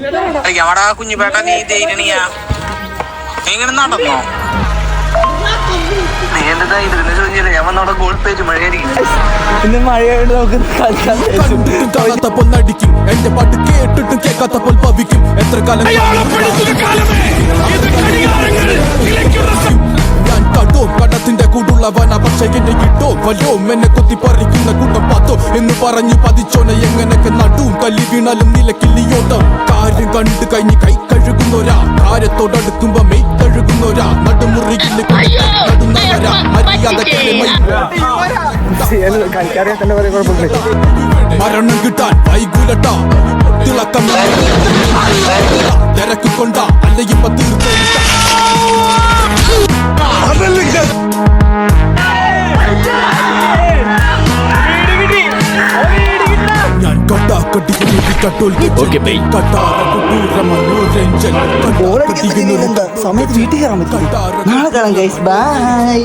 എവിടാ കുഞ്ഞുപേട്ട നീ ധൈര്യണിയാ നീ ഇങ്ങനെ നടന്നോ? നീ എന്റെ ധൈര്യത്തിന് ചോദിച്ചില്ലേ ഞാൻ വന്നവിടെ ഗോൾ പേജ് മഴയായിരിക്കും. ഇന്ന് മഴയായിട്ട് നമുക്ക് കളിക്കാൻ പൊന്നടിക്കും. എന്റെ പാട്ട് കേട്ടിട്ടും കേൾക്കാത്തപ്പോൾ ഭവിക്കും. എത്ര കാലം ഞാൻ കടോ കടത്തിന്റെ കൂടുള്ളവന, പക്ഷെ എന്നെ കിട്ടോ വല്ലോ എന്നെ കൊത്തി പറിക്കുന്ന കൂട്ടം പാത്തോ എന്ന് പറഞ്ഞു പതിച്ചോനെ എങ്ങനൊക്കെ നടുവും തല്ലി വീണാലും നിലക്കില്ലിയോട്ടം. കാര്യം കണ്ടു കഴിഞ്ഞ് കൈ കഴുകുന്നോരാ, കാര്യത്തോടടുക്കുമ്പോ മെയ് കഴുകുന്നോരാ, നടുമുറിയിൽ നടുന്നവരാ മര്യാദ മരണം കിട്ടാൻ വൈകൂലട്ട തിളക്കം തിരക്കിക്കൊണ്ട അല്ലയിപ്പ തീർത്ത ഞാൻ സമയത്ത് വീട്ടിൽ കയറാൻ പറ്റും. നാളെ കാണാം ഗൈസ്, ബൈ.